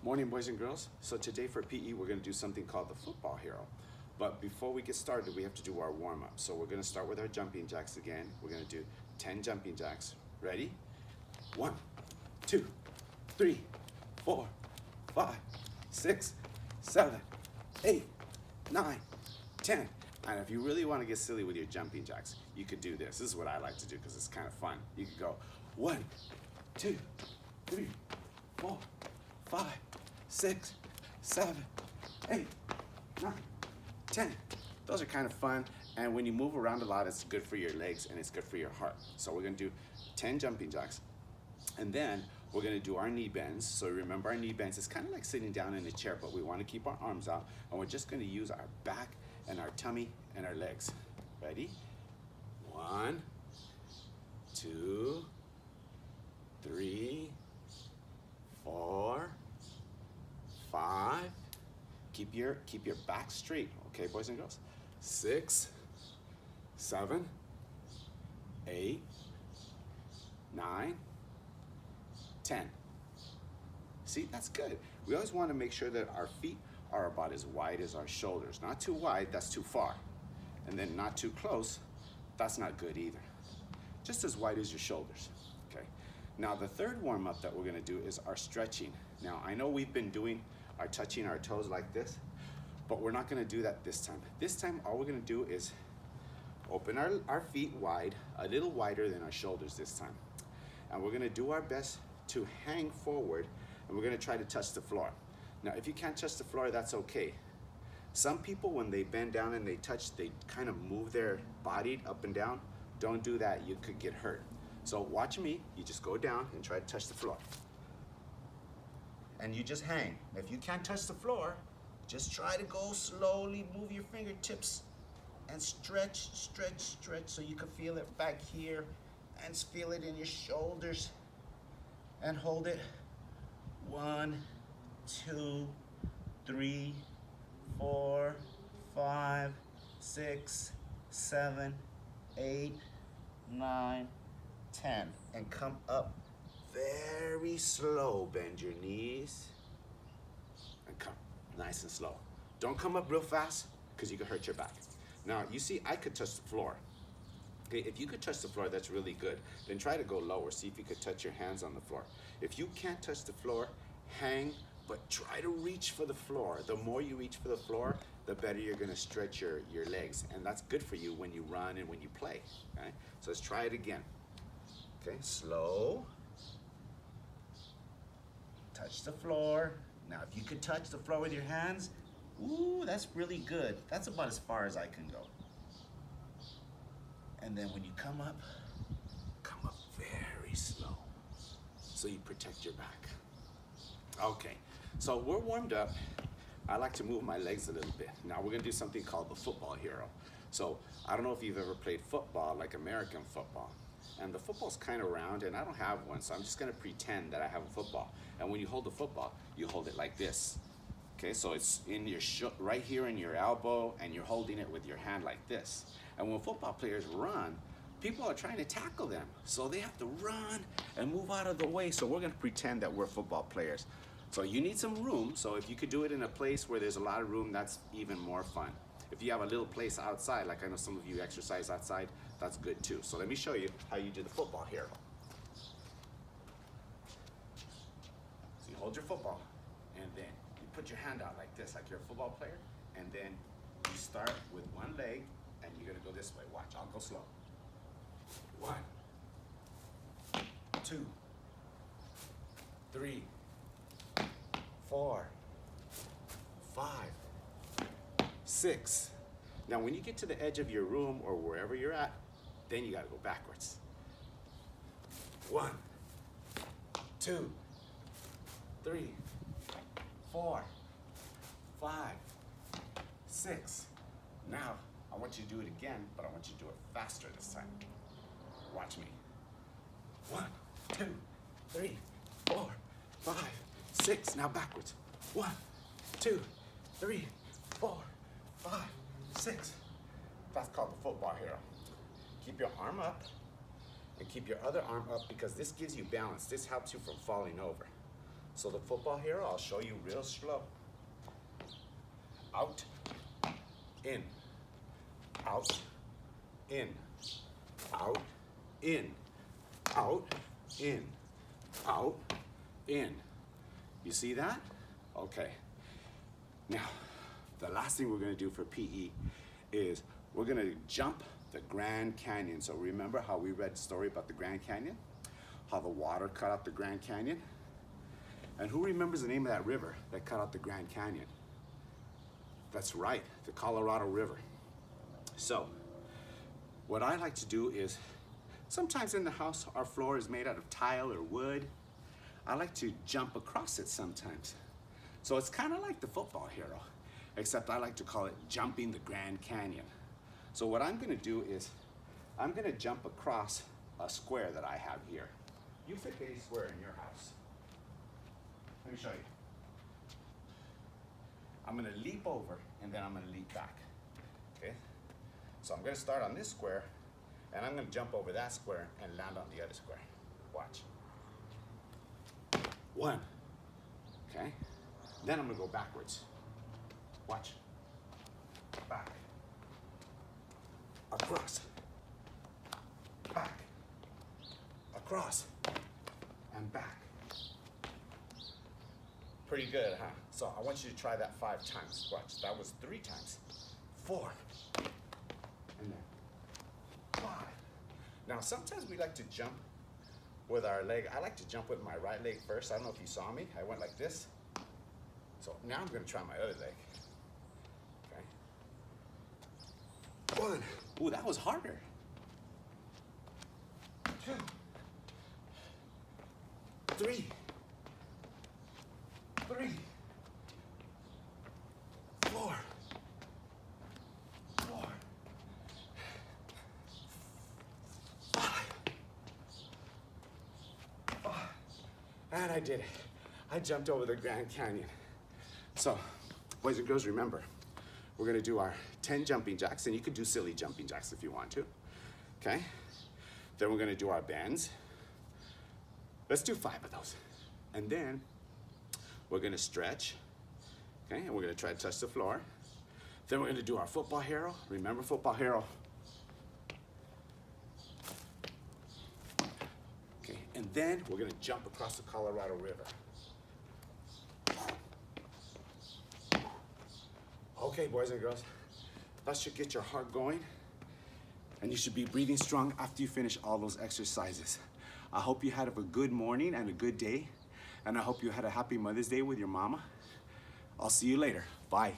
Morning, boys and girls. So today for PE, we're going to do something called the football hero. But before we get started, we have to do our warm-up. So we're going to start with our jumping jacks again. We're going to do 10 jumping jacks. Ready? 1, 2, 3, 4, 5, 6, 7, 8, 9, 10. And if you really want to get silly with your jumping jacks, you could do this. This is what I like to do because it's kind of fun. You could go 1, 2, 3, 4, 5, 6, 7, 8, 9, 10. Those are kind of fun, and when you move around a lot, it's good for your legs and it's good for your heart. So we're gonna do 10 jumping jacks, and then we're gonna do our knee bends. So remember, our knee bends, it's kind of like sitting down in a chair, but we wanna keep our arms out, and we're just gonna use our back and our tummy and our legs. Ready? 1, 2, 3, 4, 5. Keep your back straight, okay, boys and girls? 6, 7, 8, 9, 10. See, that's good. We always want to make sure that our feet are about as wide as our shoulders. Not too wide, that's too far. And then not too close, that's not good either. Just as wide as your shoulders, okay? Now the third warm up that we're gonna do is our stretching. Now I know we've been doing our touching our toes like this, but we're not gonna do that this time. This time all we're gonna do is open our feet wide, a little wider than our shoulders this time. And we're gonna do our best to hang forward, and we're gonna try to touch the floor. Now if you can't touch the floor, that's okay. Some people, when they bend down and they touch, they kind of move their body up and down. Don't do that, you could get hurt. So watch me, you just go down and try to touch the floor. And you just hang. If you can't touch the floor, just try to go slowly, move your fingertips and stretch, stretch, stretch so you can feel it back here and feel it in your shoulders. And hold it. 1, 2, 3, 4, 5, 6, 7, 8, 9, 10. And come up very slow. Bend your knees and come nice and slow. Don't come up real fast because you can hurt your back. Now you see, I could touch the floor. Okay, if you could touch the floor, that's really good. Then try to go lower. See if you could touch your hands on the floor. If you can't touch the floor, hang, but try to reach for the floor. The more you reach for the floor, the better you're gonna stretch your legs. And that's good for you when you run and when you play, okay? So let's try it again. Okay, slow. Touch the floor. Now if you could touch the floor with your hands, ooh, that's really good. That's about as far as I can go. And then when you come up very slow, so you protect your back. Okay, so we're warmed up. I like to move my legs a little bit. Now we're gonna do something called the football hero. So I don't know if you've ever played football, like American football. And the football's kind of round, and I don't have one, so I'm just gonna pretend that I have a football. And when you hold the football, you hold it like this. Okay, so it's in your right here in your elbow, and you're holding it with your hand like this. And when football players run, people are trying to tackle them. So they have to run and move out of the way. So we're gonna pretend that we're football players. So you need some room. So if you could do it in a place where there's a lot of room, that's even more fun. If you have a little place outside, like I know some of you exercise outside, that's good too. So let me show you how you do the football hero. So you hold your football, and then you put your hand out like this, like you're a football player, and then you start with one leg, and you're gonna go this way. Watch, I'll go slow. 1, 2, 3, 4, 5, 6. Now when you get to the edge of your room or wherever you're at, then you gotta go backwards. 1, 2, 3, 4, 5, 6. Now, I want you to do it again, but I want you to do it faster this time. Watch me. 1, 2, 3, 4, 5, 6. Now backwards. 1, 2, 3, 4, 5, 6. That's called the football hero. Keep your arm up and keep your other arm up because this gives you balance. This helps you from falling over. So the football hero, I'll show you real slow. Out, in, out, in, out, in, out, in, out, in. You see that? Okay. Now, the last thing we're gonna do for PE is we're gonna jump the Grand Canyon. So remember how we read the story about the Grand Canyon? How the water cut out the Grand Canyon? And who remembers the name of that river that cut out the Grand Canyon? That's right, the Colorado River. So, what I like to do is, sometimes in the house, our floor is made out of tile or wood. I like to jump across it sometimes. So it's kind of like the football hero, except I like to call it jumping the Grand Canyon. So what I'm gonna do is, I'm gonna jump across a square that I have here. You pick any square in your house. Let me show you. I'm gonna leap over and then I'm gonna leap back, okay? So I'm gonna start on this square and I'm gonna jump over that square and land on the other square. Watch. 1, okay? Then I'm gonna go backwards. Watch. Back. Across. Back. Across. And back. Pretty good, huh? So I want you to try that 5 times. Watch, that was 3 times. 4. And then 5. Now sometimes we like to jump with our leg. I like to jump with my right leg first. I don't know if you saw me. I went like this. So now I'm gonna try my other leg. Okay. 1. Ooh, that was harder. 2. 3. 3. 4. 4. 5. And I did it. I jumped over the Grand Canyon. So, boys and girls, remember, we're gonna do our 10 jumping jacks, and you could do silly jumping jacks if you want to, okay? Then we're gonna do our bends. Let's do 5 of those. And then we're gonna stretch, okay? And we're gonna try to touch the floor. Then we're gonna do our football hero. Remember football hero. Okay, and then we're gonna jump across the Colorado River. Okay, boys and girls, that should get your heart going, and you should be breathing strong after you finish all those exercises. I hope you had a good morning and a good day, and I hope you had a happy Mother's Day with your mama. I'll see you later. Bye.